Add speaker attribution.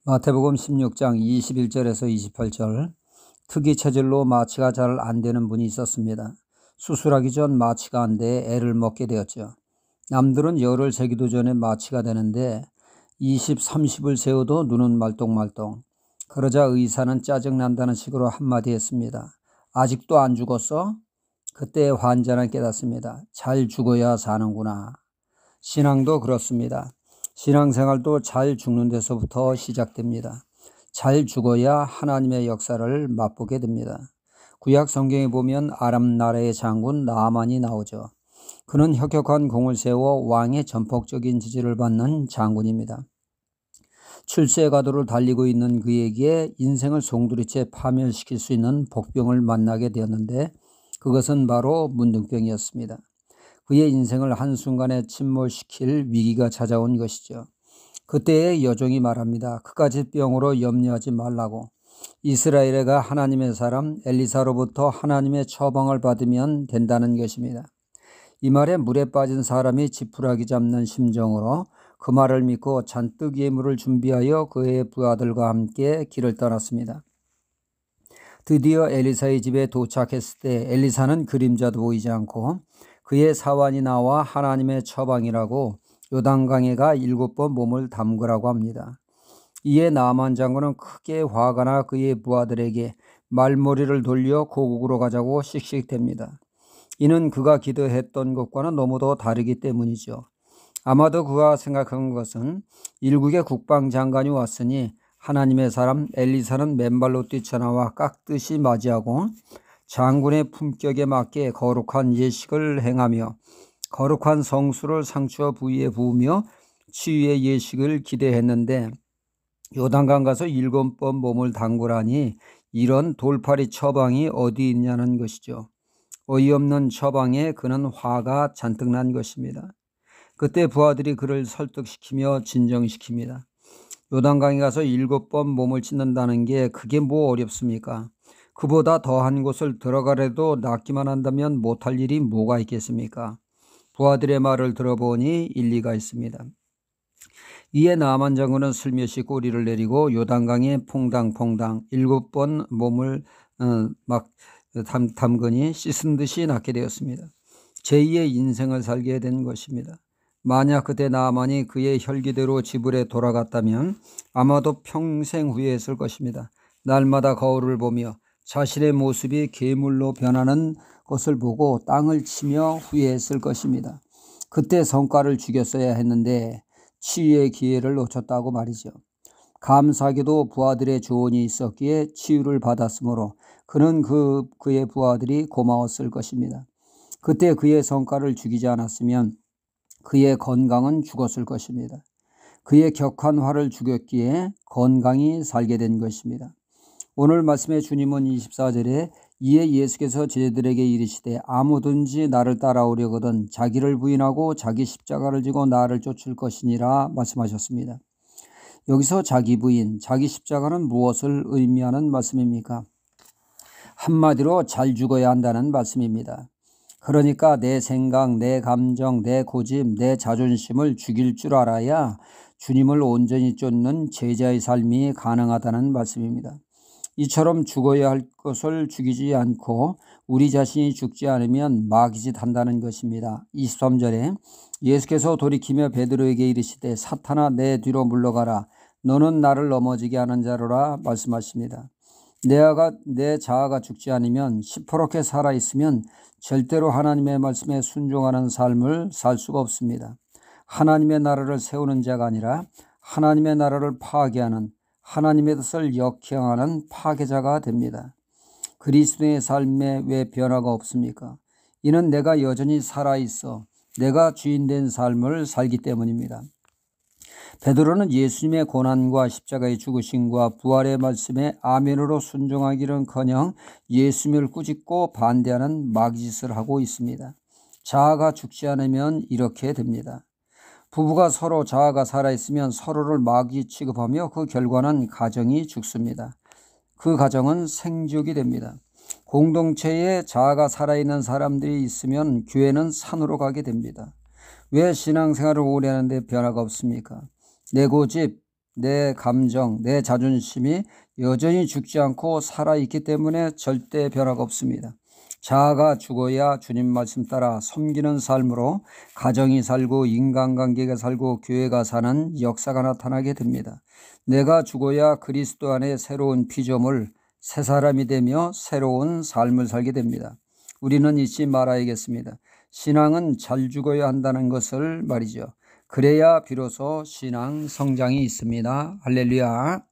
Speaker 1: 마태복음 16장 21절에서 28절. 특이 체질로 마취가 잘 안 되는 분이 있었습니다. 수술하기 전 마취가 안 돼 애를 먹게 되었죠. 남들은 열흘 세기도 전에 마취가 되는데 20, 30을 세워도 눈은 말똥말똥. 그러자 의사는 짜증난다는 식으로 한마디 했습니다. 아직도 안 죽었어? 그때 환자는 깨닫습니다. 잘 죽어야 사는구나. 신앙도 그렇습니다. 신앙생활도 잘 죽는 데서부터 시작됩니다. 잘 죽어야 하나님의 역사를 맛보게 됩니다. 구약 성경에 보면 아람 나라의 장군 나아만이 나오죠. 그는 혁혁한 공을 세워 왕의 전폭적인 지지를 받는 장군입니다. 출세의 가도를 달리고 있는 그에게 인생을 송두리째 파멸시킬 수 있는 복병을 만나게 되었는데 그것은 바로 문둥병이었습니다. 그의 인생을 한순간에 침몰시킬 위기가 찾아온 것이죠. 그때의 여종이 말합니다. 그까짓 병으로 염려하지 말라고. 이스라엘에가 하나님의 사람 엘리사로부터 하나님의 처방을 받으면 된다는 것입니다. 이 말에 물에 빠진 사람이 지푸라기 잡는 심정으로 그 말을 믿고 잔뜩 예물을 준비하여 그의 부하들과 함께 길을 떠났습니다. 드디어 엘리사의 집에 도착했을 때 엘리사는 그림자도 보이지 않고 그의 사환이 나와 하나님의 처방이라고 요단강에가 7번 몸을 담그라고 합니다. 이에 나아만 장군은 크게 화가 나 그의 부하들에게 말머리를 돌려 고국으로 가자고 씩씩댑니다. 이는 그가 기도했던 것과는 너무도 다르기 때문이죠. 아마도 그가 생각한 것은 일국의 국방장관이 왔으니 하나님의 사람 엘리사는 맨발로 뛰쳐나와 깍듯이 맞이하고 장군의 품격에 맞게 거룩한 예식을 행하며 거룩한 성수를 상처 부위에 부으며 치유의 예식을 기대했는데 요단강 가서 7번 몸을 담그라니 이런 돌팔이 처방이 어디 있냐는 것이죠. 어이없는 처방에 그는 화가 잔뜩 난 것입니다. 그때 부하들이 그를 설득시키며 진정시킵니다. 요단강에 가서 7번 몸을 찢는다는 게 그게 뭐 어렵습니까? 그보다 더한 곳을 들어가래도 낫기만 한다면 못할 일이 뭐가 있겠습니까? 부하들의 말을 들어보니 일리가 있습니다. 이에 나아만 장군은 슬며시 꼬리를 내리고 요단강에 퐁당퐁당 7번 몸을 담그니 씻은 듯이 낫게 되었습니다. 제2의 인생을 살게 된 것입니다. 만약 그때 나아만이 그의 혈기대로 지불에 돌아갔다면 아마도 평생 후회했을 것입니다. 날마다 거울을 보며 자신의 모습이 괴물로 변하는 것을 보고 땅을 치며 후회했을 것입니다. 그때 성과를 죽였어야 했는데 치유의 기회를 놓쳤다고 말이죠. 감사하게도 부하들의 조언이 있었기에 치유를 받았으므로 그는 그의 부하들이 고마웠을 것입니다. 그때 그의 성과를 죽이지 않았으면 그의 건강은 죽었을 것입니다. 그의 격한 화를 죽였기에 건강히 살게 된 것입니다. 오늘 말씀의 주님은 24절에 이에 예수께서 제자들에게 이르시되 아무든지 나를 따라오려거든 자기를 부인하고 자기 십자가를 지고 나를 쫓을 것이니라 말씀하셨습니다. 여기서 자기 부인, 자기 십자가는 무엇을 의미하는 말씀입니까? 한마디로 잘 죽어야 한다는 말씀입니다. 그러니까 내 생각, 내 감정, 내 고집, 내 자존심을 죽일 줄 알아야 주님을 온전히 쫓는 제자의 삶이 가능하다는 말씀입니다. 이처럼 죽어야 할 것을 죽이지 않고 우리 자신이 죽지 않으면 마귀짓 한다는 것입니다. 23절에 예수께서 돌이키며 베드로에게 이르시되 사탄아 내 뒤로 물러가라 너는 나를 넘어지게 하는 자로라 말씀하십니다. 내 자아가 죽지 않으면 시퍼렇게 살아있으면 절대로 하나님의 말씀에 순종하는 삶을 살 수가 없습니다. 하나님의 나라를 세우는 자가 아니라 하나님의 나라를 파괴하는 하나님의 뜻을 역행하는 파괴자가 됩니다. 그리스도의 삶에 왜 변화가 없습니까? 이는 내가 여전히 살아있어 내가 주인된 삶을 살기 때문입니다. 베드로는 예수님의 고난과 십자가의 죽으심과 부활의 말씀에 아멘으로 순종하기는커녕 예수님을 꾸짖고 반대하는 마귀짓을 하고 있습니다. 자아가 죽지 않으면 이렇게 됩니다. 부부가 서로 자아가 살아있으면 서로를 마귀 취급하며 그 결과는 가정이 죽습니다. 그 가정은 생지옥이 됩니다. 공동체에 자아가 살아있는 사람들이 있으면 교회는 산으로 가게 됩니다. 왜 신앙생활을 오래 하는데 변화가 없습니까? 내 고집, 내 감정, 내 자존심이 여전히 죽지 않고 살아있기 때문에 절대 변화가 없습니다. 자아가 죽어야 주님 말씀 따라 섬기는 삶으로 가정이 살고 인간관계가 살고 교회가 사는 역사가 나타나게 됩니다. 내가 죽어야 그리스도 안에 새로운 피조물, 새 사람이 되며 새로운 삶을 살게 됩니다. 우리는 잊지 말아야겠습니다. 신앙은 잘 죽어야 한다는 것을 말이죠. 그래야 비로소 신앙 성장이 있습니다. 할렐루야.